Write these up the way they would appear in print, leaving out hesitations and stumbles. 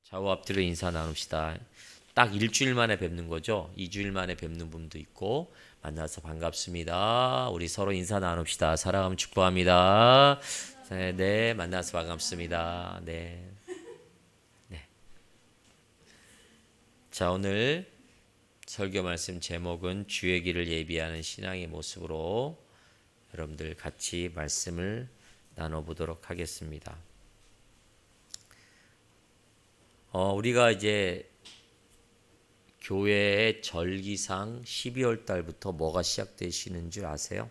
좌우 앞뒤로 인사 나눕시다. 딱 일주일 만에 뵙는 거죠. 2주일 만에 뵙는 분도 있고 만나서 반갑습니다. 우리 서로 인사 나눕시다. 사랑하면 축복합니다. 네, 만나서 반갑습니다. 네. 자, 오늘 설교 말씀 제목은 주의 길을 예비하는 신앙의 모습으로 여러분들 같이 말씀을 나눠보도록 하겠습니다. 우리가 이제 교회의 절기상 12월 달부터 뭐가 시작되시는 줄 아세요?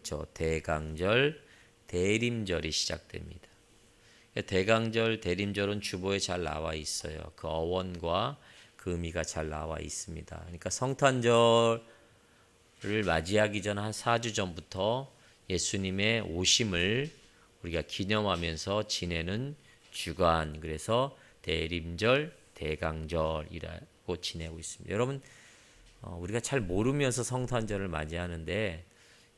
저 대강절, 대림절이 시작됩니다. 대강절, 대림절은 주보에 잘 나와 있어요. 그 어원과 그 의미가 잘 나와 있습니다. 그러니까 성탄절을 맞이하기 전 한 4주 전부터 예수님의 오심을 우리가 기념하면서 지내는 주간, 그래서 대림절, 대강절이라고 지내고 있습니다. 여러분, 우리가 잘 모르면서 성탄절을 맞이하는데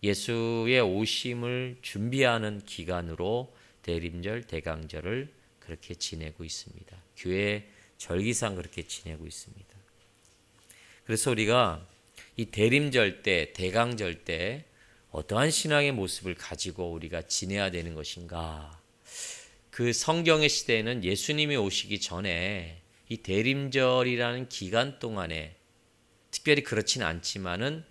예수의 오심을 준비하는 기간으로 대림절, 대강절을 그렇게 지내고 있습니다. 교회 절기상 그렇게 지내고 있습니다. 그래서 우리가 이 대림절 때, 대강절 때 어떠한 신앙의 모습을 가지고 우리가 지내야 되는 것인가? 그 성경의 시대에는 예수님이 오시기 전에 이 대림절이라는 기간 동안에 특별히 그렇지는 않지만은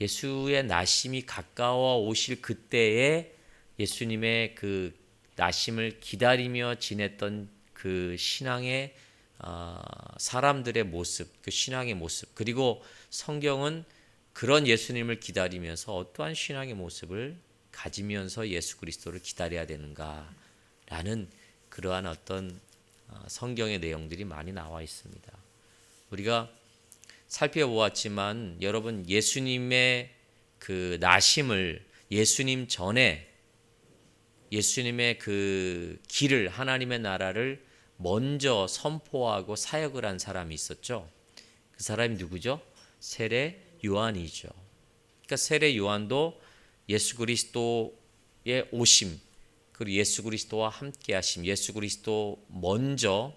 예수의 나심이 가까워 오실 그때에 예수님의 그 나심을 기다리며 지냈던 그 신앙의 사람들의 모습, 그 신앙의 모습, 그리고 성경은 그런 예수님을 기다리면서 어떠한 신앙의 모습을 가지면서 예수 그리스도를 기다려야 되는가라는 그러한 어떤 성경의 내용들이 많이 나와 있습니다. 우리가 살펴보았지만 여러분, 예수님의 그 나심을 예수님 전에 예수님의 그 길을, 하나님의 나라를 먼저 선포하고 사역을 한 사람이 있었죠. 그 사람이 누구죠? 세례 요한이죠. 그러니까 세례 요한도 예수 그리스도의 오심, 그리고 예수 그리스도와 함께 하심, 예수 그리스도 먼저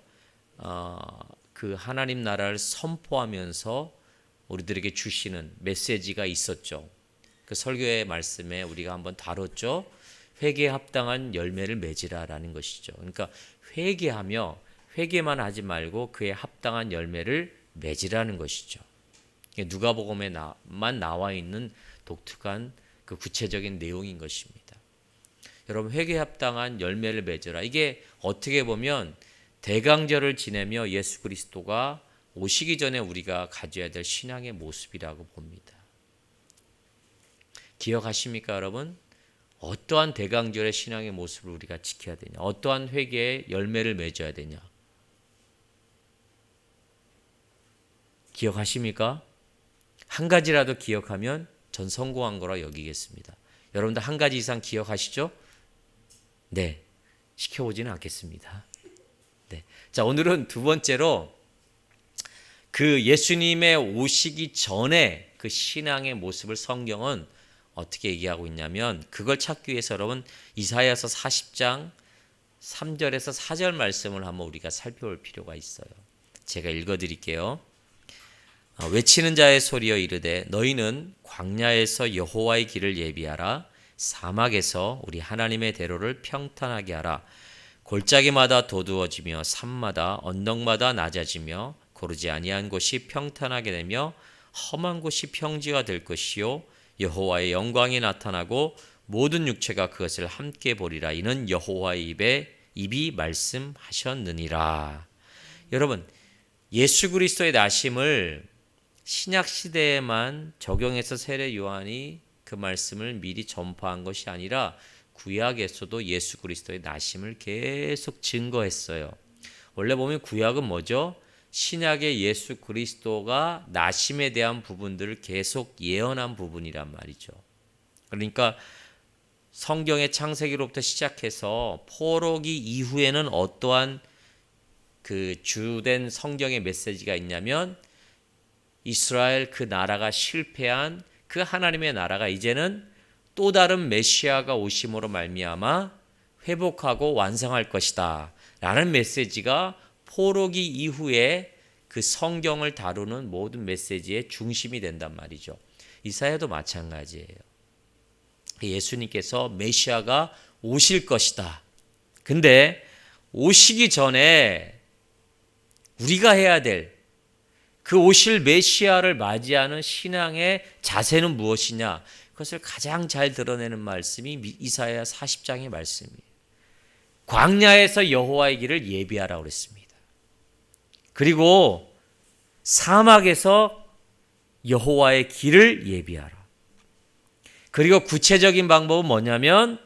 그 하나님 나라를 선포하면서 우리들에게 주시는 메시지가 있었죠. 그 설교의 말씀에 우리가 한번 다뤘죠. 회개에 합당한 열매를 맺으라라는 것이죠. 그러니까 회개하며 회개만 하지 말고 그에 합당한 열매를 맺으라는 것이죠. 누가복음에만 나와 있는 독특한 그 구체적인 내용인 것입니다. 여러분, 회개에 합당한 열매를 맺으라. 이게 어떻게 보면 대강절을 지내며 예수 그리스도가 오시기 전에 우리가 가져야 될 신앙의 모습이라고 봅니다. 기억하십니까, 여러분? 어떠한 대강절의 신앙의 모습을 우리가 지켜야 되냐? 어떠한 회개의 열매를 맺어야 되냐? 기억하십니까? 한 가지라도 기억하면 전 성공한 거라 여기겠습니다. 여러분들 한 가지 이상 기억하시죠? 네, 시켜보지는 않겠습니다. 네. 자, 오늘은 두 번째로 그 예수님의 오시기 전에 그 신앙의 모습을 성경은 어떻게 얘기하고 있냐면, 그걸 찾기 위해서 여러분 이사야서 40장 3절에서 4절 말씀을 한번 우리가 살펴볼 필요가 있어요. 제가 읽어드릴게요. 외치는 자의 소리여 이르되 너희는 광야에서 여호와의 길을 예비하라. 사막에서 우리 하나님의 대로를 평탄하게 하라. 골짜기마다 도두어지며 산마다 언덕마다 낮아지며 고르지 아니한 곳이 평탄하게 되며 험한 곳이 평지가 될 것이요 여호와의 영광이 나타나고 모든 육체가 그것을 함께 보리라. 이는 여호와의 입이 말씀하셨느니라. 여러분, 예수 그리스도의 나심을 신약 시대에만 적용해서 세례 요한이 그 말씀을 미리 전파한 것이 아니라 구약에서도 예수 그리스도의 나심을 계속 증거했어요. 원래 보면 구약은 뭐죠? 신약의 예수 그리스도가 나심에 대한 부분들을 계속 예언한 부분이란 말이죠. 그러니까 성경의 창세기로부터 시작해서 포로기 이후에는 어떠한 그 주된 성경의 메시지가 있냐면, 이스라엘 그 나라가 실패한 그 하나님의 나라가 이제는 또 다른 메시아가 오심으로 말미암아 회복하고 완성할 것이다 라는 메시지가 포로기 이후에 그 성경을 다루는 모든 메시지의 중심이 된단 말이죠. 이사야도 마찬가지예요. 예수님께서 메시아가 오실 것이다. 근데 오시기 전에 우리가 해야 될 그 오실 메시아를 맞이하는 신앙의 자세는 무엇이냐? 그것을 가장 잘 드러내는 말씀이 이사야 40장의 말씀이에요. 광야에서 여호와의 길을 예비하라고 그랬습니다. 그리고 사막에서 여호와의 길을 예비하라. 그리고 구체적인 방법은 뭐냐면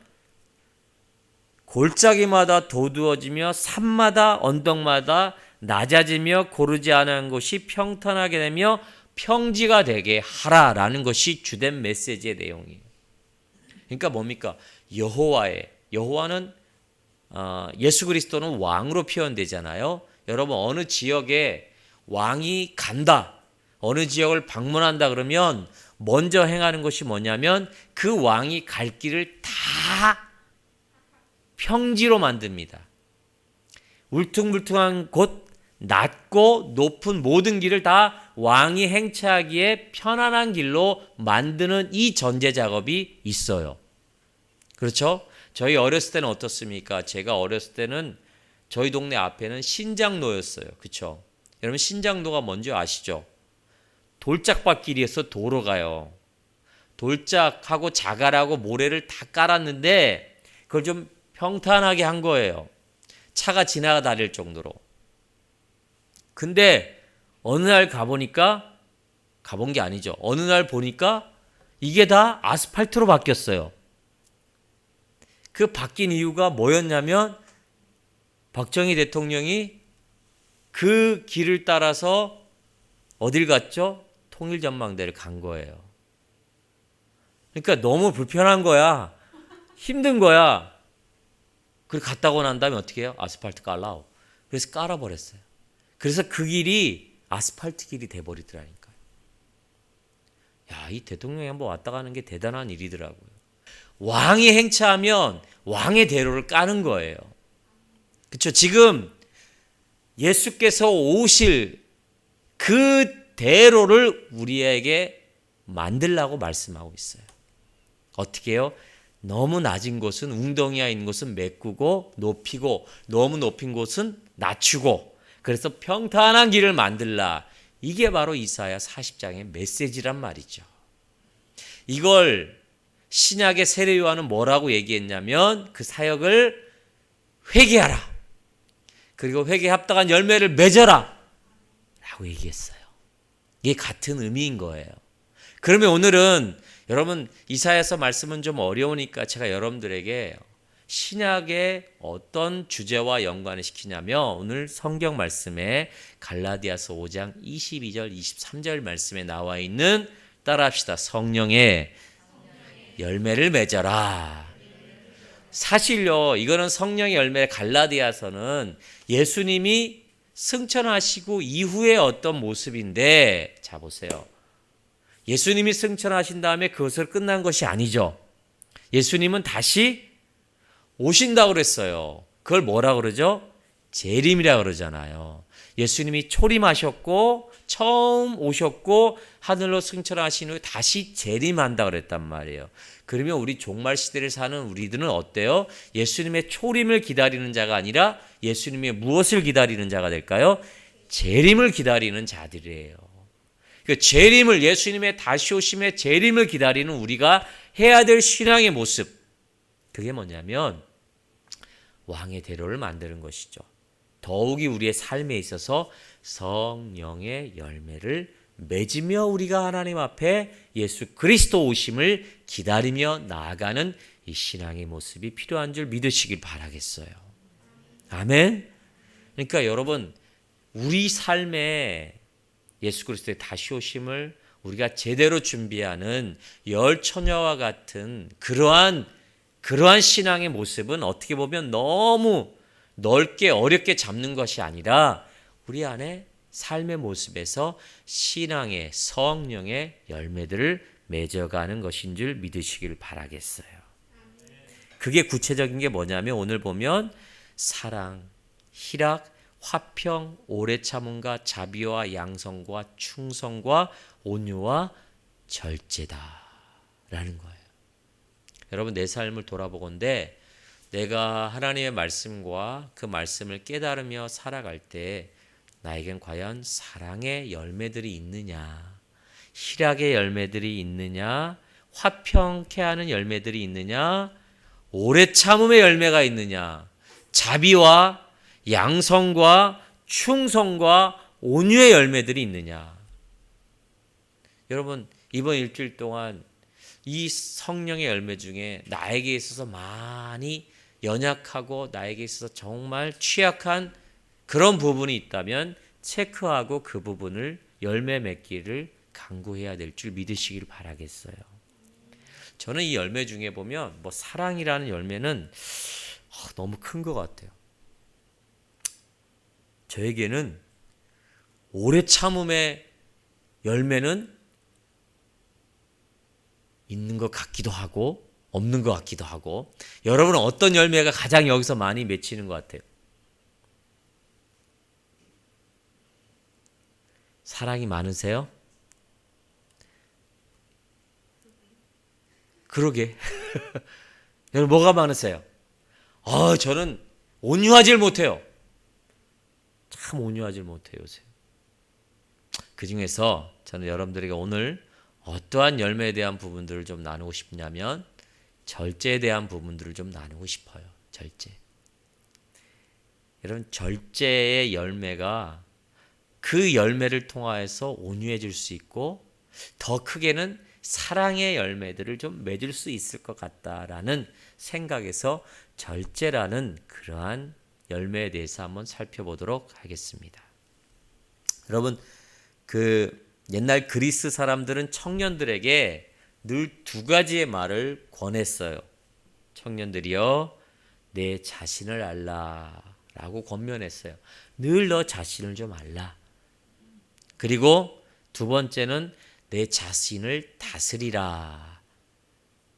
골짜기마다 도두어지며 산마다 언덕마다 낮아지며 고르지 않은 곳이 평탄하게 되며 평지가 되게 하라라는 것이 주된 메시지의 내용이에요. 그러니까 뭡니까? 여호와는 예수 그리스도는 왕으로 표현되잖아요. 여러분 어느 지역에 왕이 간다, 어느 지역을 방문한다 그러면 먼저 행하는 것이 뭐냐면 그 왕이 갈 길을 다 평지로 만듭니다. 울퉁불퉁한 곳, 낮고 높은 모든 길을 다 왕이 행차하기에 편안한 길로 만드는 이 전제 작업이 있어요. 그렇죠? 저희 어렸을 때는 어떻습니까? 제가 어렸을 때는 저희 동네 앞에는 신장로였어요. 그렇죠? 여러분 신장로가 뭔지 아시죠? 돌짝밭길이어서 도로 가요. 돌짝하고 자갈하고 모래를 다 깔았는데 그걸 좀 평탄하게 한 거예요. 차가 지나가 다닐 정도로. 근데 어느 날 가본 게 아니죠. 어느 날 보니까 이게 다 아스팔트로 바뀌었어요. 그 바뀐 이유가 뭐였냐면 박정희 대통령이 그 길을 따라서 어딜 갔죠? 통일전망대를 간 거예요. 그러니까 너무 불편한 거야. 힘든 거야. 그리고 갔다고 난 다음에 어떻게 해요? 아스팔트 깔라고. 그래서 깔아버렸어요. 그래서 그 길이 아스팔트 길이 돼버리더라니까요. 야, 이 대통령이 한번 왔다 가는 게 대단한 일이더라고요. 왕이 행차하면 왕의 대로를 까는 거예요. 그렇죠? 지금 예수께서 오실 그 대로를 우리에게 만들라고 말씀하고 있어요. 어떻게 해요? 너무 낮은 곳은 웅덩이가 있는 곳은 메꾸고 높이고 너무 높인 곳은 낮추고 그래서 평탄한 길을 만들라. 이게 바로 이사야 40장의 메시지란 말이죠. 이걸 신약의 세례 요한은 뭐라고 얘기했냐면 그 사역을 회개하라. 그리고 회개에 합당한 열매를 맺어라. 라고 얘기했어요. 이게 같은 의미인 거예요. 그러면 오늘은 여러분 이사야서 말씀은 좀 어려우니까 제가 여러분들에게 신약의 어떤 주제와 연관을 시키냐면 오늘 성경 말씀에 갈라디아서 5장 22절 23절 말씀에 나와 있는 따라합시다. 성령의 열매를 맺어라. 사실요 이거는 성령의 열매 갈라디아서는 예수님이 승천하시고 이후의 어떤 모습인데 자 보세요. 예수님이 승천하신 다음에 그것을 끝난 것이 아니죠. 예수님은 다시 오신다고 그랬어요. 그걸 뭐라 그러죠? 재림이라고 그러잖아요. 예수님이 초림하셨고 처음 오셨고 하늘로 승천하신 후에 다시 재림한다 그랬단 말이에요. 그러면 우리 종말 시대를 사는 우리들은 어때요? 예수님의 초림을 기다리는 자가 아니라 예수님의 무엇을 기다리는 자가 될까요? 재림을 기다리는 자들이에요. 그 재림을 예수님의 다시 오심의 재림을 기다리는 우리가 해야 될 신앙의 모습 그게 뭐냐면 왕의 대로를 만드는 것이죠. 더욱이 우리의 삶에 있어서 성령의 열매를 맺으며 우리가 하나님 앞에 예수 그리스도 오심을 기다리며 나아가는 이 신앙의 모습이 필요한 줄 믿으시길 바라겠어요. 아멘. 그러니까 여러분 우리 삶에 예수 그리스도의 다시 오심을 우리가 제대로 준비하는 열 처녀와 같은 그러한 신앙의 모습은 어떻게 보면 너무 넓게 어렵게 잡는 것이 아니라 우리 안에 삶의 모습에서 신앙의 성령의 열매들을 맺어가는 것인 줄 믿으시길 바라겠어요. 그게 구체적인 게 뭐냐면 오늘 보면 사랑, 희락, 화평, 오래 참음과 자비와 양성과 충성과 온유와 절제다라는 거예요. 여러분, 내 삶을 돌아보건대 내가 하나님의 말씀과 그 말씀을 깨달으며 살아갈 때 나에겐 과연 사랑의 열매들이 있느냐, 희락의 열매들이 있느냐, 화평케 하는 열매들이 있느냐, 오래 참음의 열매가 있느냐, 자비와 양성과 충성과 온유의 열매들이 있느냐. 여러분, 이번 일주일 동안 이 성령의 열매 중에 나에게 있어서 많이 연약하고 나에게 있어서 정말 취약한 그런 부분이 있다면 체크하고 그 부분을 열매 맺기를 간구해야 될 줄 믿으시길 바라겠어요. 저는 이 열매 중에 보면 사랑이라는 열매는 너무 큰 것 같아요. 저에게는 오래 참음의 열매는 있는 것 같기도 하고 없는 것 같기도 하고, 여러분은 어떤 열매가 가장 여기서 많이 맺히는 것 같아요? 사랑이 많으세요? 그러게. 여러분 뭐가 많으세요? 저는 온유하질 못해요. 참 온유하질 못해요 요새. 그 중에서 저는 여러분들에게 오늘 어떠한 열매에 대한 부분들을 좀 나누고 싶냐면 절제에 대한 부분들을 좀 나누고 싶어요. 절제. 여러분, 절제의 열매가 그 열매를 통하여서 온유해질 수 있고 더 크게는 사랑의 열매들을 좀 맺을 수 있을 것 같다라는 생각에서 절제라는 그러한 열매에 대해서 한번 살펴보도록 하겠습니다. 여러분, 옛날 그리스 사람들은 청년들에게 늘 두 가지의 말을 권했어요. 청년들이여, 내 자신을 알라라고 권면했어요. 늘 너 자신을 좀 알라. 그리고 두 번째는 내 자신을 다스리라.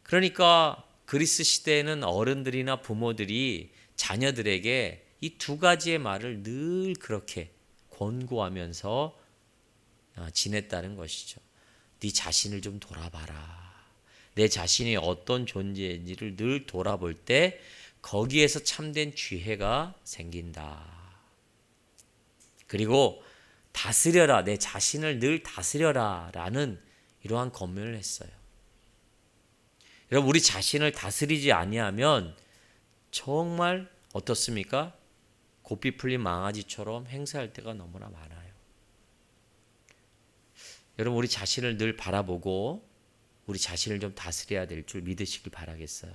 그러니까 그리스 시대에는 어른들이나 부모들이 자녀들에게 이 두 가지의 말을 늘 그렇게 권고하면서 지냈다는 것이죠. 네 자신을 좀 돌아봐라. 내 자신이 어떤 존재인지를 늘 돌아볼 때 거기에서 참된 지혜가 생긴다. 그리고 다스려라. 내 자신을 늘 다스려라 라는 이러한 권면을 했어요. 여러분, 우리 자신을 다스리지 아니하면 정말 어떻습니까? 고삐 풀린 망아지처럼 행세할 때가 너무나 많아요. 여러분, 우리 자신을 늘 바라보고 우리 자신을 좀 다스려야 될 줄 믿으시길 바라겠어요.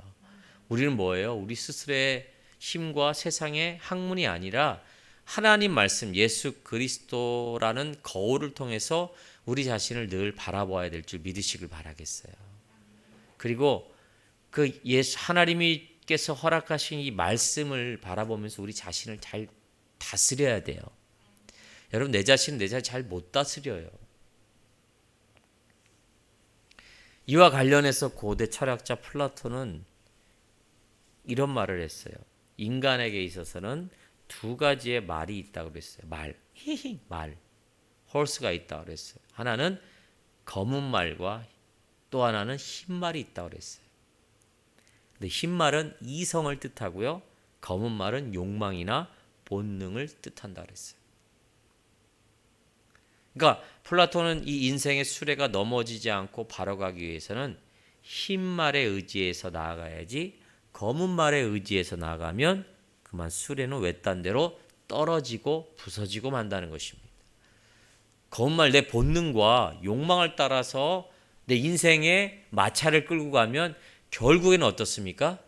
우리는 뭐예요? 우리 스스로의 힘과 세상의 학문이 아니라 하나님 말씀, 예수 그리스도라는 거울을 통해서 우리 자신을 늘 바라봐야 될 줄 믿으시길 바라겠어요. 그리고 그 하나님께서 허락하신 이 말씀을 바라보면서 우리 자신을 잘 다스려야 돼요. 여러분, 내 자신은 잘 못 다스려요. 이와 관련해서 고대 철학자 플라톤은 이런 말을 했어요. 인간에게 있어서는 두 가지의 말이 있다고 그랬어요. 말. horse가 있다고 그랬어요. 하나는 검은 말과 또 하나는 흰 말이 있다고 그랬어요. 근데 흰 말은 이성을 뜻하고요. 검은 말은 욕망이나 본능을 뜻한다 그랬어요. 그러니까 플라톤은 이 인생의 수레가 넘어지지 않고 바로 가기 위해서는 흰 말에 의지해서 나아가야지 검은 말에 의지해서 나아가면 그만 수레는 외딴 데로 떨어지고 부서지고 만다는 것입니다. 검은 말, 내 본능과 욕망을 따라서 내 인생의 마차를 끌고 가면 결국에는 어떻습니까?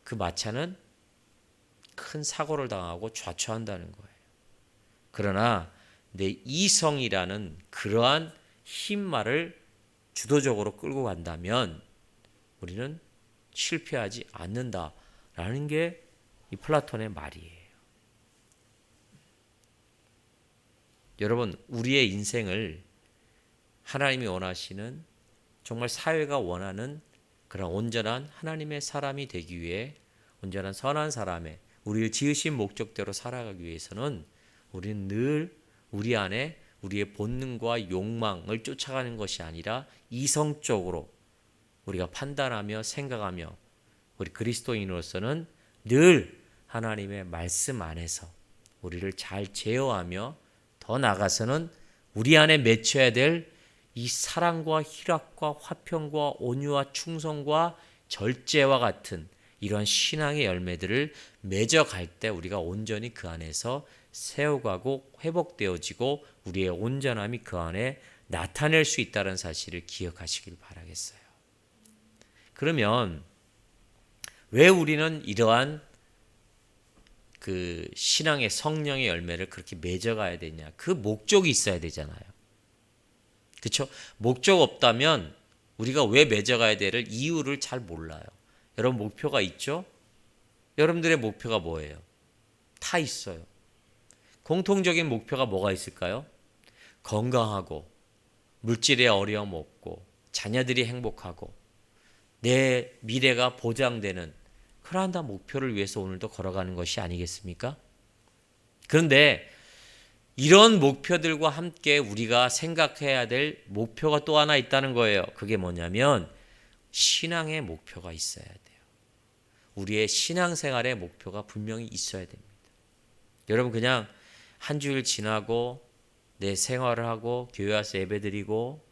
그 마차는 큰 사고를 당하고 좌초한다는 거예요. 그러나 내 이성이라는 그러한 흰 말을 주도적으로 끌고 간다면 우리는 실패하지 않는다라는 게 이 플라톤의 말이에요. 여러분, 우리의 인생을 하나님이 원하시는, 정말 사회가 원하는 그런 온전한 하나님의 사람이 되기 위해, 온전한 선한 사람의, 우리를 지으신 목적대로 살아가기 위해서는 우리는 늘 우리 안에 우리의 본능과 욕망을 쫓아가는 것이 아니라 이성적으로 우리가 판단하며 생각하며 우리 그리스도인으로서는 늘 하나님의 말씀 안에서 우리를 잘 제어하며 더 나아가서는 우리 안에 맺혀야 될 이 사랑과 희락과 화평과 온유와 충성과 절제와 같은 이러한 신앙의 열매들을 맺어갈 때 우리가 온전히 그 안에서 세워가고 회복되어지고 우리의 온전함이 그 안에 나타낼 수 있다는 사실을 기억하시길 바라겠어요. 그러면 왜 우리는 이러한 그 신앙의 성령의 열매를 그렇게 맺어가야 되냐? 그 목적이 있어야 되잖아요. 그렇죠? 목적 없다면 우리가 왜 맺어가야 될 이유를 잘 몰라요. 여러분 목표가 있죠? 여러분들의 목표가 뭐예요? 다 있어요. 공통적인 목표가 뭐가 있을까요? 건강하고 물질의 어려움 없고 자녀들이 행복하고 내 미래가 보장되는 그러한 다 목표를 위해서 오늘도 걸어가는 것이 아니겠습니까? 그런데 이런 목표들과 함께 우리가 생각해야 될 목표가 또 하나 있다는 거예요. 그게 뭐냐면 신앙의 목표가 있어야 돼요. 우리의 신앙생활의 목표가 분명히 있어야 됩니다. 여러분 그냥 한 주일 지나고 내 생활을 하고 교회 와서 예배드리고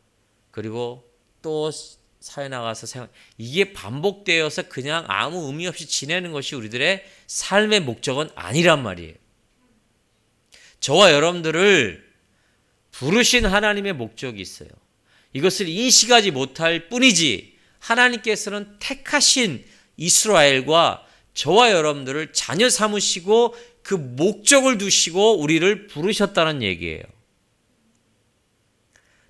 그리고 또 사회 나가서 생활 이게 반복되어서 그냥 아무 의미 없이 지내는 것이 우리들의 삶의 목적은 아니란 말이에요. 저와 여러분들을 부르신 하나님의 목적이 있어요. 이것을 인식하지 못할 뿐이지 하나님께서는 택하신 이스라엘과 저와 여러분들을 자녀 삼으시고 그 목적을 두시고 우리를 부르셨다는 얘기예요.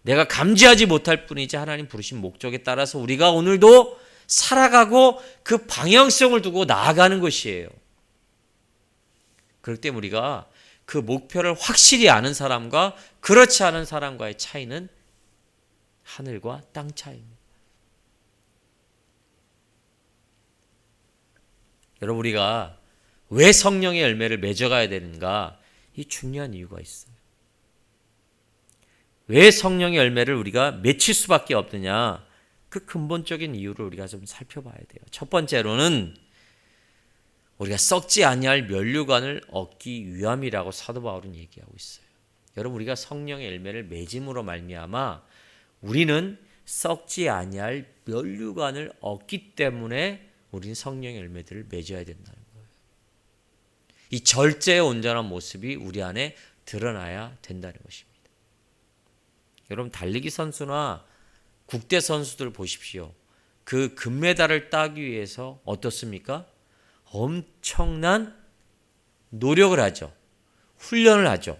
내가 감지하지 못할 뿐이지 하나님 부르신 목적에 따라서 우리가 오늘도 살아가고 그 방향성을 두고 나아가는 것이에요. 그럴 때 우리가 그 목표를 확실히 아는 사람과 그렇지 않은 사람과의 차이는 하늘과 땅 차이입니다. 여러분 우리가 왜 성령의 열매를 맺어가야 되는가? 이 중요한 이유가 있어요. 왜 성령의 열매를 우리가 맺힐 수밖에 없느냐? 그 근본적인 이유를 우리가 좀 살펴봐야 돼요. 첫 번째로는 우리가 썩지 아니할 면류관을 얻기 위함이라고 사도 바울은 얘기하고 있어요. 여러분 우리가 성령의 열매를 맺음으로 말미암아 우리는 썩지 아니할 면류관을 얻기 때문에 우리는 성령의 열매들을 맺어야 된다는 거예요. 이 절제의 온전한 모습이 우리 안에 드러나야 된다는 것입니다. 여러분 달리기 선수나 국대 선수들 보십시오. 그 금메달을 따기 위해서 어떻습니까? 엄청난 노력을 하죠. 훈련을 하죠.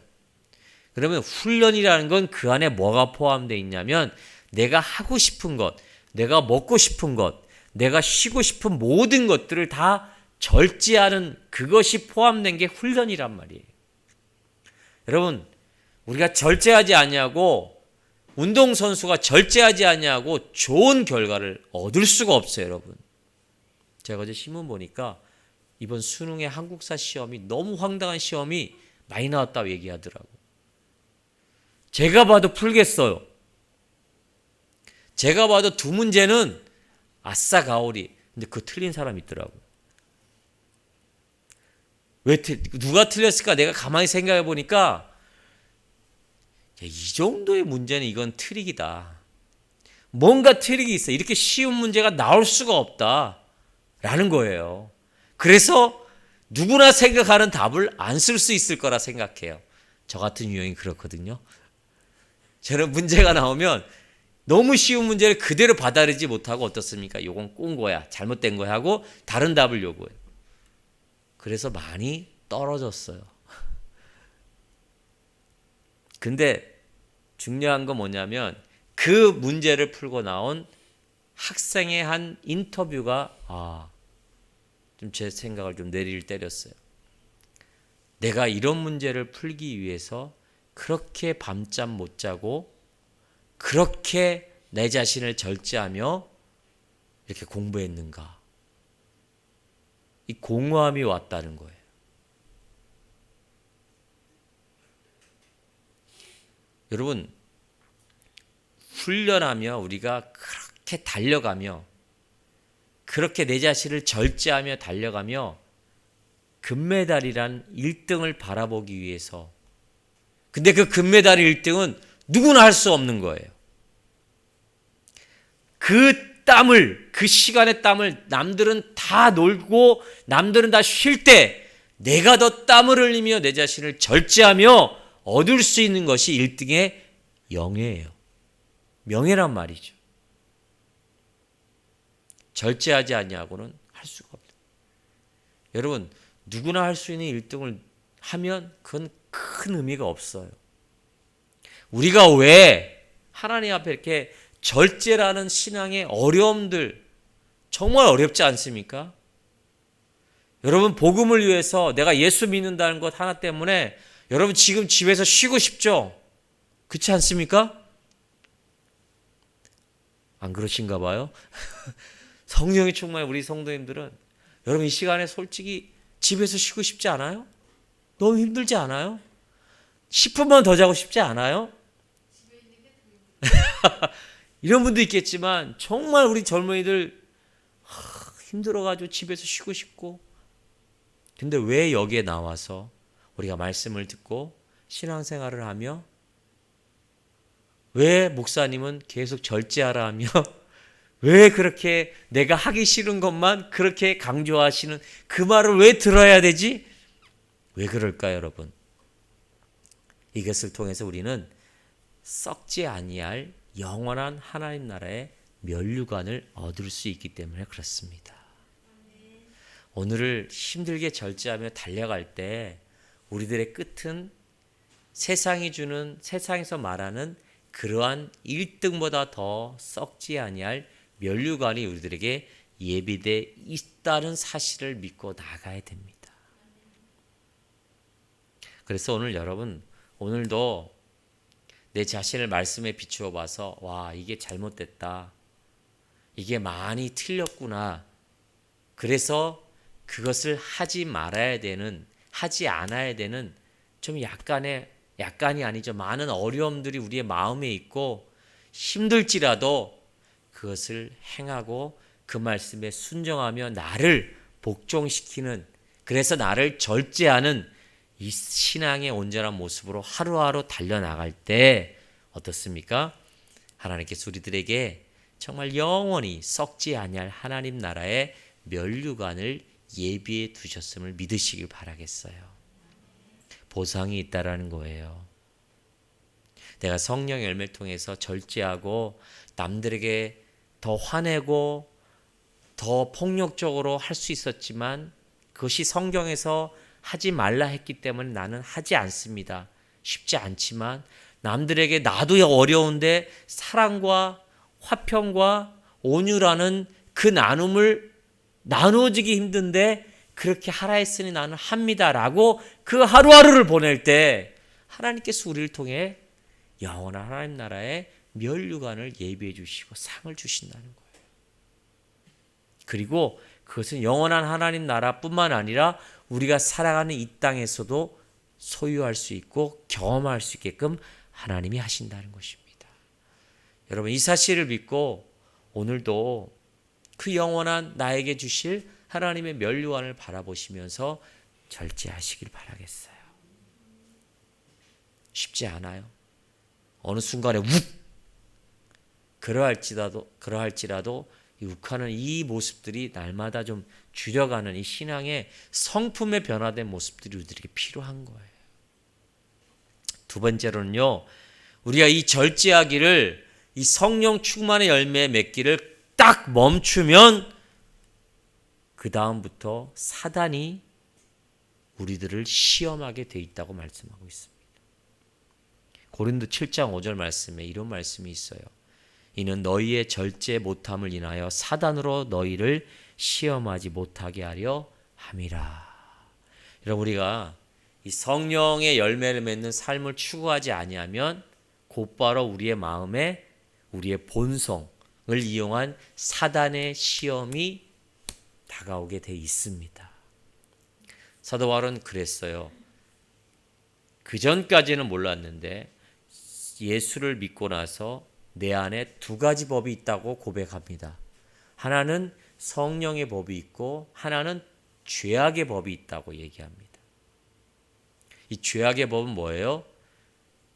그러면 훈련이라는 건 그 안에 뭐가 포함되어 있냐면 내가 하고 싶은 것, 내가 먹고 싶은 것, 내가 쉬고 싶은 모든 것들을 다 절제하는 그것이 포함된 게 훈련이란 말이에요. 여러분 우리가 절제하지 아니하고 운동선수가 절제하지 아니하고 좋은 결과를 얻을 수가 없어요. 여러분 제가 어제 신문 보니까 이번 수능의 한국사 시험이 너무 황당한 시험이 많이 나왔다고 얘기하더라고. 제가 봐도 풀겠어요. 제가 봐도 두 문제는 아싸 가오리. 근데 그거 틀린 사람 있더라고. 누가 틀렸을까? 내가 가만히 생각해 보니까 이 정도의 문제는 이건 트릭이다. 뭔가 트릭이 있어. 이렇게 쉬운 문제가 나올 수가 없다라는 거예요. 그래서 누구나 생각하는 답을 안 쓸 수 있을 거라 생각해요. 저 같은 유형이 그렇거든요. 저는 문제가 나오면 너무 쉬운 문제를 그대로 받아들이지 못하고 어떻습니까? 이건 꼰 거야, 잘못된 거야 하고 다른 답을 요구해요. 그래서 많이 떨어졌어요. 근데 중요한 건 뭐냐면 그 문제를 풀고 나온 학생의 한 인터뷰가 좀 제 생각을 좀 내리를 때렸어요. 내가 이런 문제를 풀기 위해서 그렇게 밤잠 못 자고 그렇게 내 자신을 절제하며 이렇게 공부했는가? 이 공허함이 왔다는 거예요. 여러분, 훈련하며 우리가 그렇게 달려가며 그렇게 내 자신을 절제하며 달려가며 금메달이란 1등을 바라보기 위해서, 근데 그 금메달 1등은 누구나 할 수 없는 거예요. 그 시간의 땀을 남들은 다 놀고 남들은 다 쉴 때 내가 더 땀을 흘리며 내 자신을 절제하며 얻을 수 있는 것이 1등의 명예예요. 명예란 말이죠. 절제하지 않냐고는 할 수가 없다. 여러분, 누구나 할 수 있는 1등을 하면 그건 큰 의미가 없어요. 우리가 왜 하나님 앞에 이렇게 절제라는 신앙의 어려움들, 정말 어렵지 않습니까? 여러분, 복음을 위해서 내가 예수 믿는다는 것 하나 때문에 여러분 지금 집에서 쉬고 싶죠? 그렇지 않습니까? 안 그러신가 봐요. 성령이 충만한 우리 성도님들은 여러분 이 시간에 솔직히 집에서 쉬고 싶지 않아요? 너무 힘들지 않아요? 10분만 더 자고 싶지 않아요? 이런 분도 있겠지만 정말 우리 젊은이들 힘들어가지고 집에서 쉬고 싶고, 근데 왜 여기에 나와서 우리가 말씀을 듣고 신앙생활을 하며, 왜 목사님은 계속 절제하라 하며 왜 그렇게 내가 하기 싫은 것만 그렇게 강조하시는 그 말을 왜 들어야 되지? 왜 그럴까요, 여러분? 이것을 통해서 우리는 썩지 아니할 영원한 하나님 나라의 면류관을 얻을 수 있기 때문에 그렇습니다. 오늘을 힘들게 절제하며 달려갈 때 우리들의 끝은 세상에서 말하는 그러한 1등보다 더 썩지 아니할 면류관이 우리들에게 예비돼 있다는 사실을 믿고 나가야 됩니다. 그래서 오늘 여러분, 오늘도 내 자신을 말씀에 비추어 봐서 와, 이게 잘못됐다, 이게 많이 틀렸구나, 그래서 그것을 하지 않아야 되는 좀 약간이 아니죠, 많은 어려움들이 우리의 마음에 있고 힘들지라도 그것을 행하고 그 말씀에 순종하며 나를 복종시키는, 그래서 나를 절제하는 이 신앙의 온전한 모습으로 하루하루 달려나갈 때 어떻습니까? 하나님께서 우리들에게 정말 영원히 썩지 아니할 하나님 나라의 면류관을 예비해 두셨음을 믿으시길 바라겠어요. 보상이 있다라는 거예요. 내가 성령 열매를 통해서 절제하고 남들에게 더 화내고 더 폭력적으로 할 수 있었지만 그것이 성경에서 하지 말라 했기 때문에 나는 하지 않습니다. 쉽지 않지만 남들에게 나도 어려운데 사랑과 화평과 온유라는 그 나눔을 나누어지기 힘든데 그렇게 하라 했으니 나는 합니다라고 그 하루하루를 보낼 때 하나님께서 우리를 통해 영원한 하나님 나라의 면류관을 예비해 주시고 상을 주신다는 거예요. 그리고 그것은 영원한 하나님 나라뿐만 아니라 우리가 살아가는 이 땅에서도 소유할 수 있고 경험할 수 있게끔 하나님이 하신다는 것입니다. 여러분, 이 사실을 믿고 오늘도 그 영원한 나에게 주실 하나님의 면류관을 바라보시면서 절제하시길 바라겠어요. 쉽지 않아요. 어느 순간에 그러할지라도 이 욱하는 이 모습들이 날마다 좀 줄여가는 이 신앙의 성품의 변화된 모습들이 우리에게 필요한 거예요. 두 번째로는요, 우리가 이 절제하기를, 이 성령 충만의 열매에 맺기를 딱 멈추면 그 다음부터 사단이 우리들을 시험하게 돼 있다고 말씀하고 있습니다. 고린도 7장 5절 말씀에 이런 말씀이 있어요. 이는 너희의 절제 못함을 인하여 사단으로 너희를 시험하지 못하게 하려 함이라. 여러분, 우리가 이 성령의 열매를 맺는 삶을 추구하지 아니하면 곧바로 우리의 마음에 우리의 본성을 이용한 사단의 시험이 다가오게 돼 있습니다. 사도 바울은 그랬어요. 그 전까지는 몰랐는데 예수를 믿고 나서 내 안에 두 가지 법이 있다고 고백합니다. 하나는 성령의 법이 있고 하나는 죄악의 법이 있다고 얘기합니다. 이 죄악의 법은 뭐예요?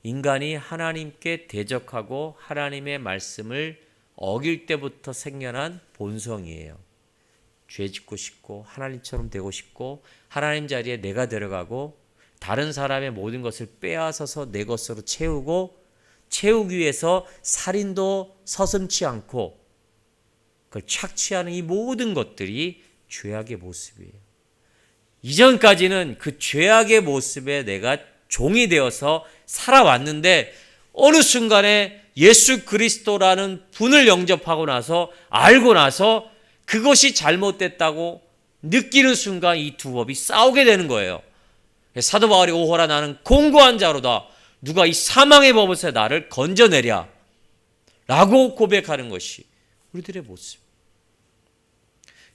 인간이 하나님께 대적하고 하나님의 말씀을 어길 때부터 생겨난 본성이에요. 죄 짓고 싶고 하나님처럼 되고 싶고 하나님 자리에 내가 들어가고 다른 사람의 모든 것을 빼앗아서 내 것으로 채우기 위해서 살인도 서슴지 않고 그걸 착취하는 이 모든 것들이 죄악의 모습이에요. 이전까지는 그 죄악의 모습에 내가 종이 되어서 살아왔는데 어느 순간에 예수 그리스도라는 분을 영접하고 나서 알고 나서 그것이 잘못됐다고 느끼는 순간 이 두 법이 싸우게 되는 거예요. 사도 바울이 오호라 나는 공고한 자로다. 누가 이 사망의 법에서 나를 건져내랴 라고 고백하는 것이 우리들의 모습.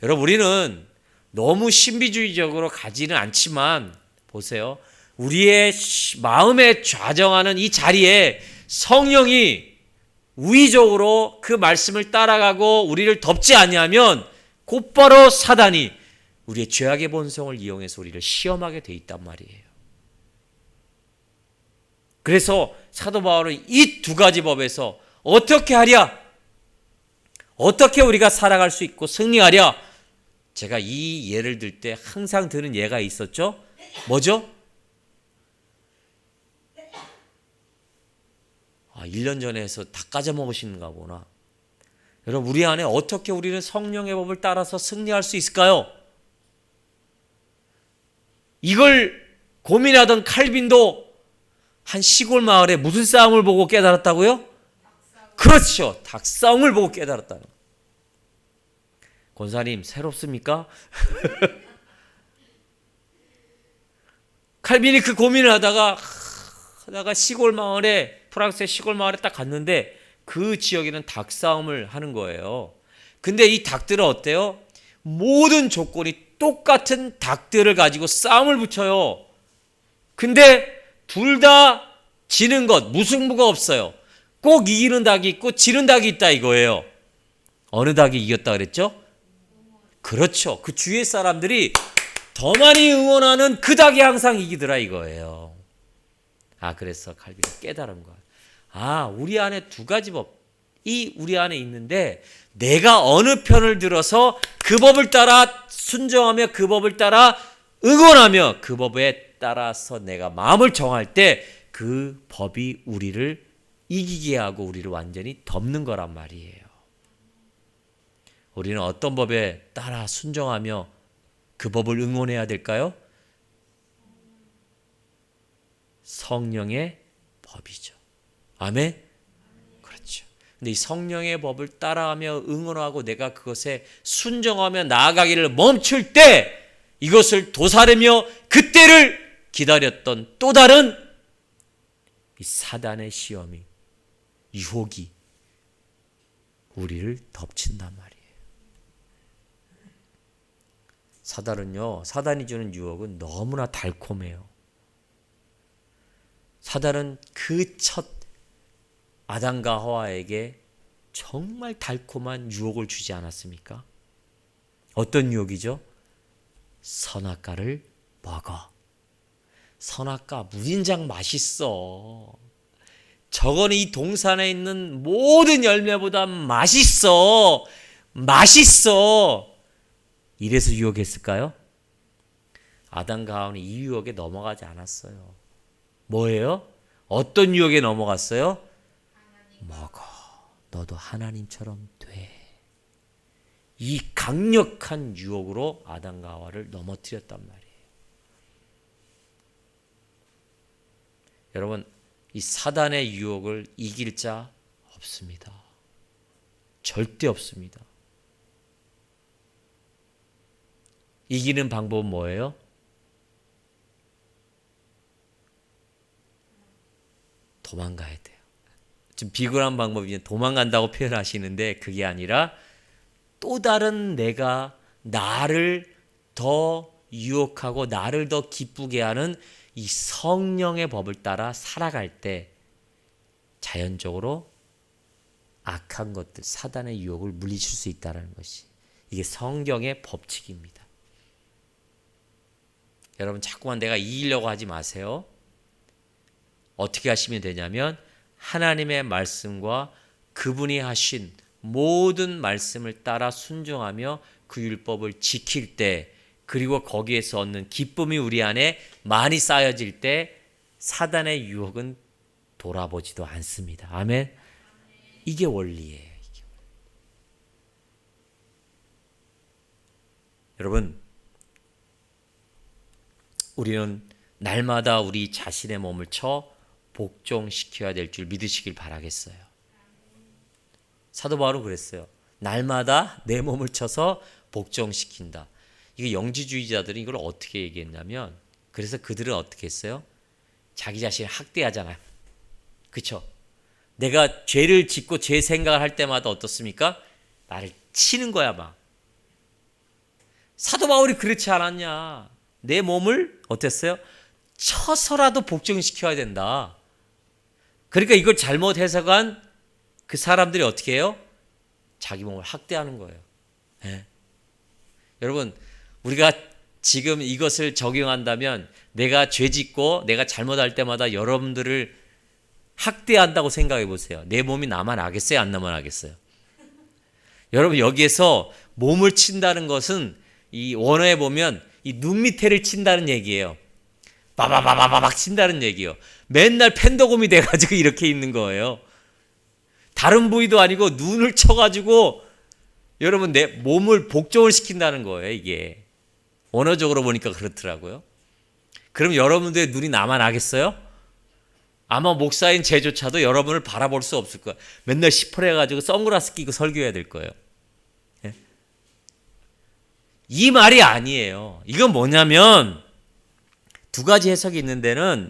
여러분, 우리는 너무 신비주의적으로 가지는 않지만 보세요. 우리의 마음에 좌정하는 이 자리에 성령이 우의적으로 그 말씀을 따라가고 우리를 덮지 아니하면 곧바로 사단이 우리의 죄악의 본성을 이용해서 우리를 시험하게 돼 있단 말이에요. 그래서 사도 바울은 이 두 가지 법에서 어떻게 하랴? 어떻게 우리가 살아갈 수 있고 승리하랴? 제가 이 예를 들 때 항상 드는 예가 있었죠? 뭐죠? 1년 전에 해서 다 까져먹으시는가 보나. 여러분, 우리 안에 어떻게 우리는 성령의 법을 따라서 승리할 수 있을까요? 이걸 고민하던 칼빈도 한 시골 마을에 무슨 싸움을 보고 깨달았다고요? 그렇죠. 닭싸움을 보고 깨달았다는. 권사님, 새롭습니까? 칼빈이 그 고민을 하다가 시골 마을에, 프랑스의 시골 마을에 딱 갔는데 그 지역에는 닭싸움을 하는 거예요. 근데 이 닭들은 어때요? 모든 조건이 똑같은 닭들을 가지고 싸움을 붙여요. 근데 둘 다 지는 것, 무승부가 없어요. 꼭 이기는 닭이 있고 지는 닭이 있다 이거예요. 어느 닭이 이겼다 그랬죠? 그렇죠. 그 주위의 사람들이 더 많이 응원하는 그 닭이 항상 이기더라 이거예요. 그래서 칼빈이 깨달은 거야. 우리 안에 두 가지 법이 우리 안에 있는데 내가 어느 편을 들어서 그 법을 따라 순종하며 그 법을 따라 응원하며 그 법에 따라서 내가 마음을 정할 때 그 법이 우리를 이기게 하고 우리를 완전히 덮는 거란 말이에요. 우리는 어떤 법에 따라 순종하며 그 법을 응원해야 될까요? 성령의 법이죠. 아멘? 그렇죠. 근데 이 성령의 법을 따라하며 응원하고 내가 그것에 순종하며 나아가기를 멈출 때 이것을 도사르며 그때를 기다렸던 또 다른 이 사단의 시험이, 유혹이 우리를 덮친단 말이에요. 사단이 주는 유혹은 너무나 달콤해요. 사단은 그 첫 아담과 하와에게 정말 달콤한 유혹을 주지 않았습니까? 어떤 유혹이죠? 선악과를 먹어. 선악과 무진장 맛있어. 저거는 이 동산에 있는 모든 열매보다 맛있어. 이래서 유혹했을까요? 아담과 하와는 이 유혹에 넘어가지 않았어요. 뭐예요? 어떤 유혹에 넘어갔어요? 먹어. 너도 하나님처럼 돼. 이 강력한 유혹으로 아담과 하와를 넘어뜨렸단 말이에요. 여러분, 이 사단의 유혹을 이길 자 없습니다. 절대 없습니다. 이기는 방법은 뭐예요? 도망가야 돼요. 좀 비굴한 방법이 도망간다고 표현하시는데 그게 아니라 또 다른 내가 나를 더 유혹하고 나를 더 기쁘게 하는 이 성령의 법을 따라 살아갈 때 자연적으로 악한 것들, 사단의 유혹을 물리칠 수 있다는 것이 이게 성경의 법칙입니다. 여러분 자꾸만 내가 이기려고 하지 마세요. 어떻게 하시면 되냐면 하나님의 말씀과 그분이 하신 모든 말씀을 따라 순종하며 그 율법을 지킬 때, 그리고 거기에서 얻는 기쁨이 우리 안에 많이 쌓여질 때 사단의 유혹은 돌아보지도 않습니다. 아멘. 이게 원리예요. 여러분, 우리는 날마다 우리 자신의 몸을 쳐 복종시켜야 될 줄 믿으시길 바라겠어요. 사도 바울은 그랬어요. 날마다 내 몸을 쳐서 복종시킨다. 이게 영지주의자들이 이걸 어떻게 얘기했냐면, 그래서 그들은 어떻게 했어요? 자기 자신을 학대하잖아요. 그렇죠? 내가 죄를 짓고 죄 생각을 할 때마다 어떻습니까? 나를 치는 거야 막. 사도 바울이 그렇지 않았냐. 내 몸을 어땠어요? 쳐서라도 복종시켜야 된다. 그러니까 이걸 잘못 해석한 그 사람들이 어떻게 해요? 자기 몸을 학대하는 거예요. 네. 여러분, 우리가 지금 이것을 적용한다면 내가 죄 짓고 내가 잘못할 때마다 여러분들을 학대한다고 생각해 보세요. 내 몸이 나만 하겠어요? 안 나만 하겠어요? 여러분, 여기에서 몸을 친다는 것은 이 원어에 보면 이 눈 밑에를 친다는 얘기예요. 바바바바박 친다는 얘기예요. 맨날 펜더곰이 돼가지고 이렇게 있는 거예요. 다른 부위도 아니고 눈을 쳐가지고 여러분 내 몸을 복종을 시킨다는 거예요. 이게 원어적으로 보니까 그렇더라고요. 그럼 여러분들의 눈이 나만 하겠어요? 아마 목사인 제조차도 여러분을 바라볼 수 없을 거예요. 맨날 시퍼래가지고 선글라스 끼고 설교해야 될 거예요. 예? 이 말이 아니에요. 이건 뭐냐면 두 가지 해석이 있는 데는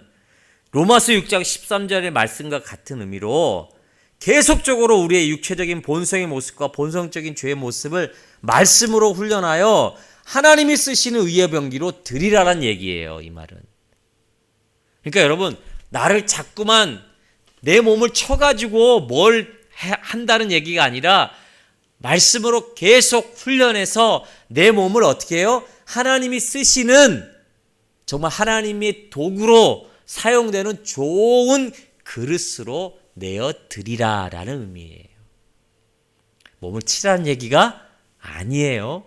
로마서 6장 13절의 말씀과 같은 의미로 계속적으로 우리의 육체적인 본성의 모습과 본성적인 죄의 모습을 말씀으로 훈련하여 하나님이 쓰시는 의의 병기로 드리라란 얘기예요. 이 말은. 그러니까 여러분, 나를 자꾸만 내 몸을 쳐가지고 뭘 한다는 얘기가 아니라 말씀으로 계속 훈련해서 내 몸을 어떻게 해요? 하나님이 쓰시는 정말 하나님의 도구로 사용되는 좋은 그릇으로 내어드리라라는 의미예요. 몸을 치라는 얘기가 아니에요.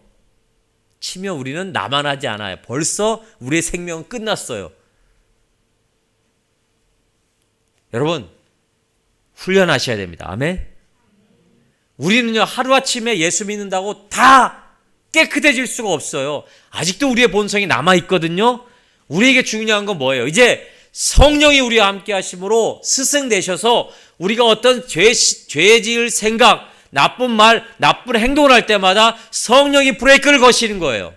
치면 우리는 나만 하지 않아요. 벌써 우리의 생명은 끝났어요. 여러분, 훈련하셔야 됩니다. 아멘. 우리는요, 하루아침에 예수 믿는다고 다 깨끗해질 수가 없어요. 아직도 우리의 본성이 남아있거든요. 우리에게 중요한 건 뭐예요? 이제 성령이 우리와 함께 하심으로 스승되셔서 우리가 어떤 죄 지을 생각, 나쁜 말, 나쁜 행동을 할 때마다 성령이 브레이크를 거시는 거예요.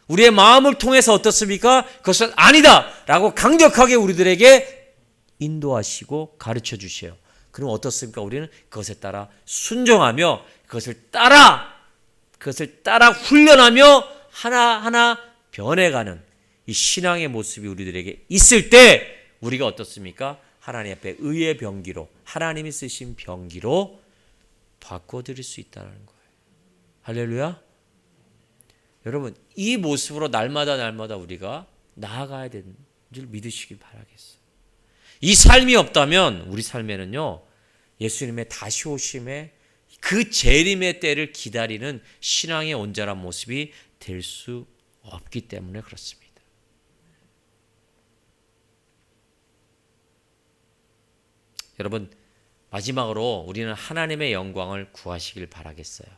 우리의 마음을 통해서 어떻습니까? 그것은 아니다! 라고 강력하게 우리들에게 인도하시고 가르쳐 주셔요. 그럼 어떻습니까? 우리는 그것에 따라 순종하며 그것을 따라 훈련하며 하나하나 변해가는 이 신앙의 모습이 우리들에게 있을 때 우리가 어떻습니까? 하나님 앞에 의의 병기로, 하나님이 쓰신 병기로 바꿔드릴 수 있다는 거예요. 할렐루야. 여러분, 이 모습으로 날마다 우리가 나아가야 되는 줄 믿으시길 바라겠어요. 이 삶이 없다면 우리 삶에는요, 예수님의 다시 오심에 그 재림의 때를 기다리는 신앙의 온전한 모습이 될 수 없기 때문에 그렇습니다. 여러분, 마지막으로 우리는 하나님의 영광을 구하시길 바라겠어요.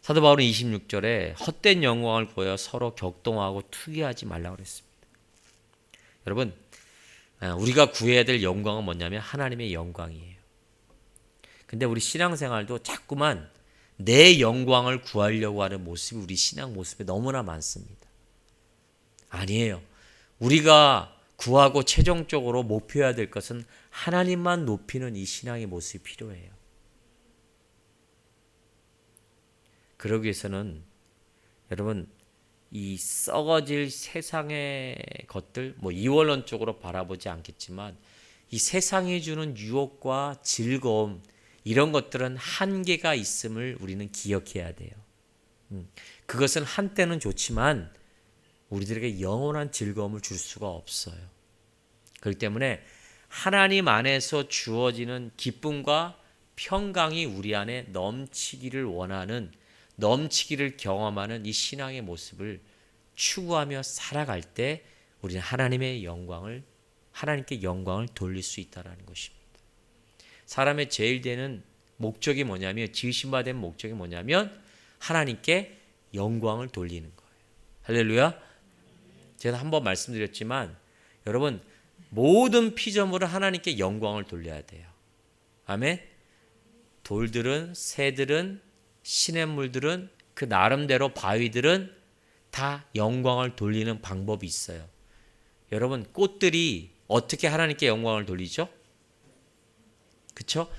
사도 바울은 26절에 헛된 영광을 보여 서로 격동하고 투기하지 말라고 그랬습니다. 여러분, 우리가 구해야 될 영광은 뭐냐면 하나님의 영광이에요. 근데 우리 신앙생활도 자꾸만 내 영광을 구하려고 하는 모습이 우리 신앙 모습에 너무나 많습니다. 아니에요. 우리가 구하고 최종적으로 목표해야 될 것은 하나님만 높이는 이 신앙의 모습이 필요해요. 그러기 위해서는 여러분, 이 썩어질 세상의 것들, 이원론적으로 바라보지 않겠지만 이 세상이 주는 유혹과 즐거움 이런 것들은 한계가 있음을 우리는 기억해야 돼요. 그것은 한때는 좋지만 우리들에게 영원한 즐거움을 줄 수가 없어요. 그렇기 때문에 하나님 안에서 주어지는 기쁨과 평강이 우리 안에 넘치기를 원하는, 넘치기를 경험하는 이 신앙의 모습을 추구하며 살아갈 때 우리는 하나님께 영광을 돌릴 수 있다는 것입니다. 사람의 제일 되는 목적이 뭐냐면, 지으신 바 된 목적이 뭐냐면 하나님께 영광을 돌리는 거예요. 할렐루야. 제가 한번 말씀드렸지만 여러분, 모든 피조물은 하나님께 영광을 돌려야 돼요. 아멘. 돌들은, 새들은, 시냇물들은, 그 나름대로 바위들은 다 영광을 돌리는 방법이 있어요. 여러분, 꽃들이 어떻게 하나님께 영광을 돌리죠? 그렇죠?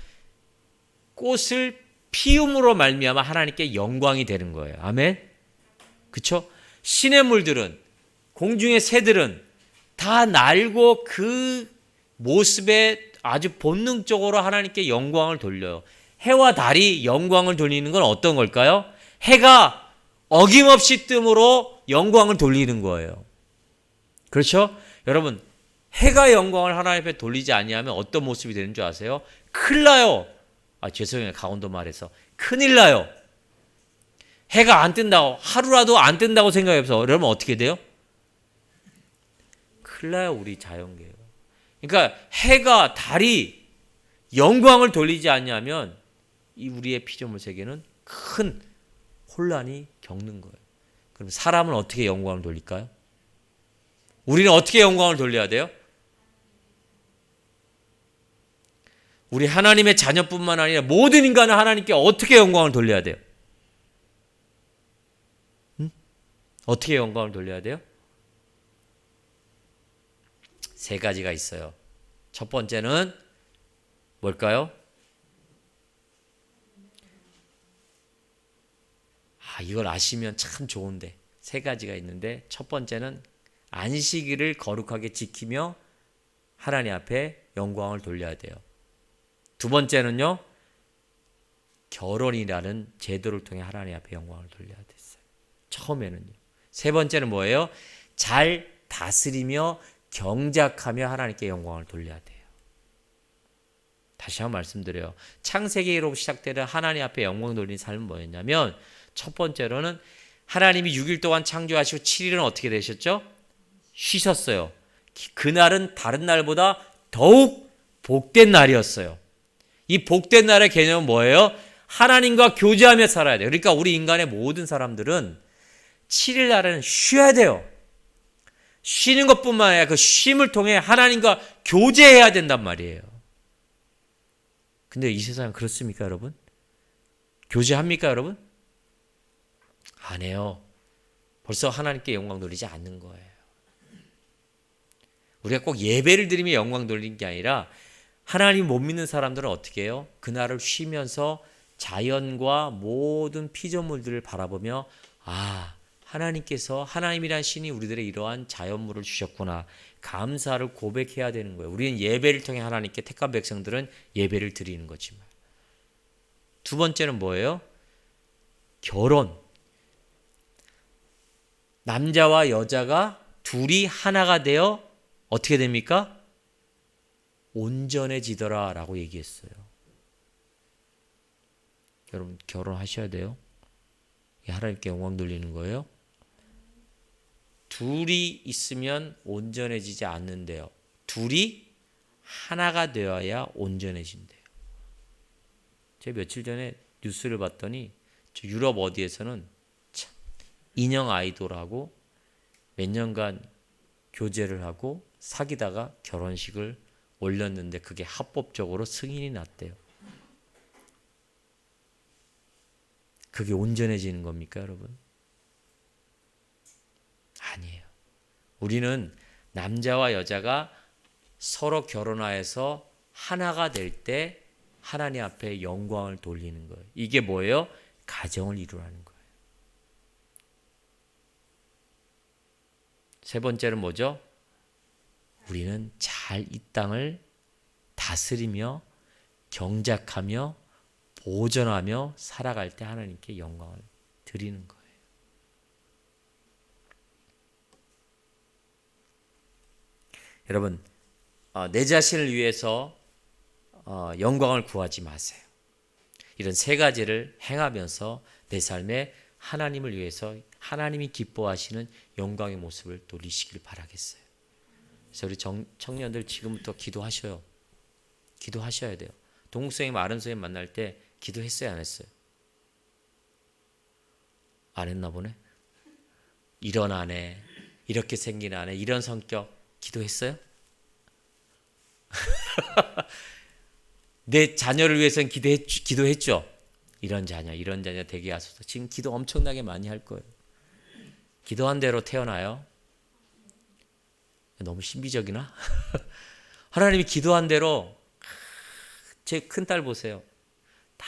꽃을 피움으로 말미암아 하나님께 영광이 되는 거예요. 아멘. 그렇죠? 시냇물들은, 공중의 새들은 다 날고 그 모습에 아주 본능적으로 하나님께 영광을 돌려요. 해와 달이 영광을 돌리는 건 어떤 걸까요? 해가 어김없이 뜸으로 영광을 돌리는 거예요. 그렇죠? 여러분, 해가 영광을 하나님 앞에 돌리지 아니하면 어떤 모습이 되는 줄 아세요? 큰일 나요. 죄송해요. 강원도 말해서 큰일 나요. 해가 안 뜬다고, 하루라도 안 뜬다고 생각해서 여러분 어떻게 돼요? 큰일 나요. 우리 자연계가. 그러니까 해가, 달이 영광을 돌리지 않냐면 이 우리의 피조물 세계는 큰 혼란이 겪는 거예요. 그럼 사람은 어떻게 영광을 돌릴까요? 우리는 어떻게 영광을 돌려야 돼요? 우리 하나님의 자녀뿐만 아니라 모든 인간은 하나님께 어떻게 영광을 돌려야 돼요? 어떻게 영광을 돌려야 돼요? 세 가지가 있어요. 첫 번째는 뭘까요? 이걸 아시면 참 좋은데, 세 가지가 있는데 첫 번째는 안식일을 거룩하게 지키며 하나님 앞에 영광을 돌려야 돼요. 두 번째는요, 결혼이라는 제도를 통해 하나님 앞에 영광을 돌려야 됐어요. 처음에는요. 세 번째는 뭐예요? 잘 다스리며 경작하며 하나님께 영광을 돌려야 돼요. 다시 한번 말씀드려요. 창세기로 시작되는 하나님 앞에 영광 돌리는 삶은 뭐였냐면, 첫 번째로는 하나님이 6일 동안 창조하시고 7일은 어떻게 되셨죠? 쉬셨어요. 그날은 다른 날보다 더욱 복된 날이었어요. 이 복된 날의 개념은 뭐예요? 하나님과 교제하며 살아야 돼요. 그러니까 우리 인간의 모든 사람들은 7일 날에는 쉬어야 돼요. 쉬는 것뿐만 아니라 그 쉼을 통해 하나님과 교제해야 된단 말이에요. 근데 이 세상은 그렇습니까, 여러분? 교제합니까, 여러분? 안 해요. 벌써 하나님께 영광 돌리지 않는 거예요. 우리가 꼭 예배를 드리며 영광 돌리는 게 아니라 하나님 못 믿는 사람들은 어떻게 해요? 그날을 쉬면서 자연과 모든 피조물들을 바라보며 하나님께서, 하나님이란 신이 우리들의 이러한 자연물을 주셨구나, 감사를 고백해야 되는 거예요. 우리는 예배를 통해 하나님께, 택한 백성들은 예배를 드리는 거지만. 두 번째는 뭐예요? 결혼. 남자와 여자가 둘이 하나가 되어 어떻게 됩니까? 온전해지더라 라고 얘기했어요. 여러분, 결혼하셔야 돼요. 하나님께 영광 돌리는 거예요. 둘이 있으면 온전해지지 않는데요. 둘이 하나가 되어야 온전해진대요. 제가 며칠 전에 뉴스를 봤더니 유럽 어디에서는 인형 아이돌하고 몇 년간 교제를 하고 사귀다가 결혼식을 올렸는데 그게 합법적으로 승인이 났대요. 그게 온전해지는 겁니까, 여러분? 아니에요. 우리는 남자와 여자가 서로 결혼하여서 하나가 될 때 하나님 앞에 영광을 돌리는 거예요. 이게 뭐예요? 가정을 이루라는 거예요. 세 번째는 뭐죠? 우리는 잘 이 땅을 다스리며 경작하며 보존하며 살아갈 때 하나님께 영광을 드리는 거예요. 여러분, 내 자신을 위해서 영광을 구하지 마세요. 이런 세 가지를 행하면서 내 삶에 하나님을 위해서 하나님이 기뻐하시는 영광의 모습을 돌리시길 바라겠어요. 그래서 우리 청년들 지금부터 기도하셔요. 기도하셔야 돼요. 동국선생님, 아름선생님 만날 때 기도했어요, 안 했어요? 안 했나 보네. 이런 아내, 이렇게 생긴 아내, 이런 성격 기도했어요? 내 자녀를 위해서는 기도했죠. 이런 자녀 되게 하소서. 지금 기도 엄청나게 많이 할 거예요. 기도한 대로 태어나요. 너무 신비적이나? 하나님이 기도한 대로, 제 큰딸 보세요. 다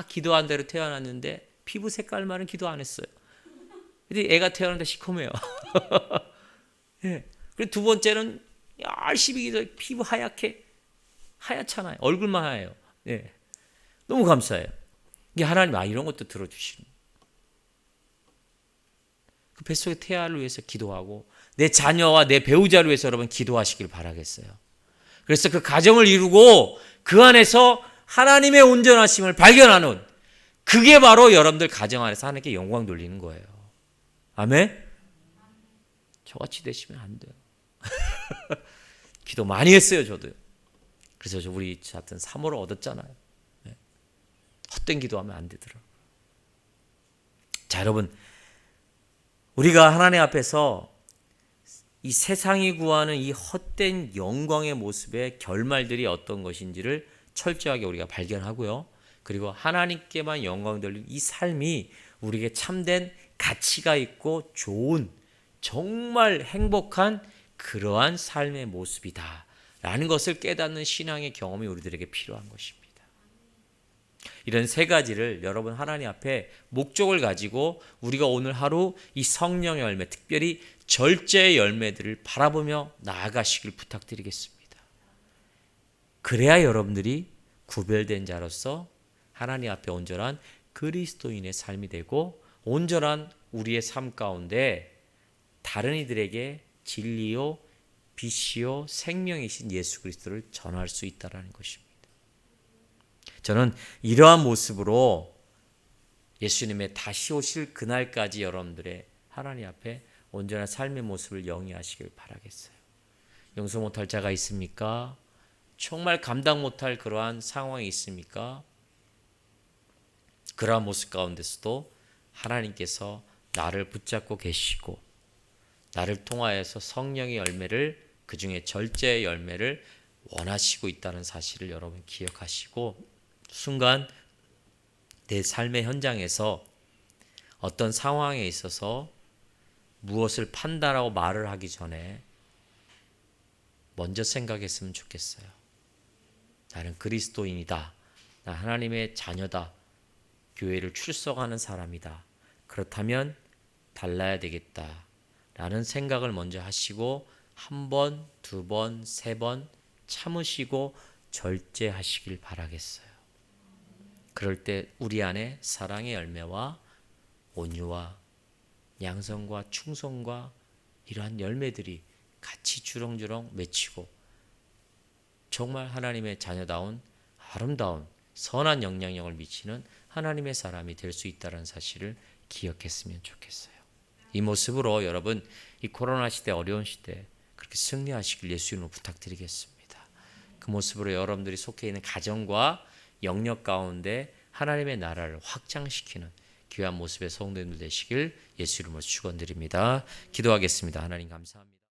기도한 대로 태어났는데 피부 색깔만은 기도 안 했어요. 근데 애가 태어났는데 시커매요. 예. 그리고 두 번째는 열심히 기도해. 피부 하얗잖아요. 얼굴만 하얘요. 예. 너무 감사해요. 이게 하나님 이런 것도 들어주시는. 그 뱃속의 태아를 위해서 기도하고 내 자녀와 내 배우자를 위해서 여러분 기도하시길 바라겠어요. 그래서 그 가정을 이루고 그 안에서 하나님의 온전하심을 발견하는, 그게 바로 여러분들 가정 안에서 하나님께 영광 돌리는 거예요. 아멘? 저같이 되시면 안 돼요. 기도 많이 했어요, 저도요. 그래서 우리 하여튼 3호를 얻었잖아요. 네. 헛된 기도하면 안 되더라고요. 자, 여러분, 우리가 하나님 앞에서 이 세상이 구하는 이 헛된 영광의 모습의 결말들이 어떤 것인지를 철저하게 우리가 발견하고요. 그리고 하나님께만 영광 돌리는 이 삶이 우리에게 참된 가치가 있고 좋은, 정말 행복한 그러한 삶의 모습이다 라는 것을 깨닫는 신앙의 경험이 우리들에게 필요한 것입니다. 이런 세 가지를 여러분 하나님 앞에 목적을 가지고 우리가 오늘 하루 이 성령의 열매, 특별히 절제의 열매들을 바라보며 나아가시길 부탁드리겠습니다. 그래야 여러분들이 구별된 자로서 하나님 앞에 온전한 그리스도인의 삶이 되고 온전한 우리의 삶 가운데 다른 이들에게 진리요, 빛이요, 생명이신 예수 그리스도를 전할 수 있다는 것입니다. 저는 이러한 모습으로 예수님의 다시 오실 그날까지 여러분들의 하나님 앞에 온전한 삶의 모습을 영위하시길 바라겠어요. 용서 못할 자가 있습니까? 정말 감당 못할 그러한 상황이 있습니까? 그러한 모습 가운데서도 하나님께서 나를 붙잡고 계시고 나를 통하여서 성령의 열매를, 그중에 절제의 열매를 원하시고 있다는 사실을 여러분 기억하시고, 순간 내 삶의 현장에서 어떤 상황에 있어서 무엇을 판단하고 말을 하기 전에 먼저 생각했으면 좋겠어요. 나는 그리스도인이다. 나 하나님의 자녀다. 교회를 출석하는 사람이다. 그렇다면 달라야 되겠다 라는 생각을 먼저 하시고 한 번, 두 번, 세 번 참으시고 절제하시길 바라겠어요. 그럴 때 우리 안에 사랑의 열매와 온유와 양성과 충성과 이러한 열매들이 같이 주렁주렁 맺히고 정말 하나님의 자녀다운 아름다운 선한 영향력을 미치는 하나님의 사람이 될 수 있다는 사실을 기억했으면 좋겠어요. 이 모습으로 여러분 이 코로나 시대, 어려운 시대 그렇게 승리하시길 예수 이름으로 부탁드리겠습니다. 그 모습으로 여러분들이 속해 있는 가정과 영역 가운데 하나님의 나라를 확장시키는 귀한 모습의 성도님들 되시길 예수 이름으로 축원드립니다. 기도하겠습니다. 하나님 감사합니다.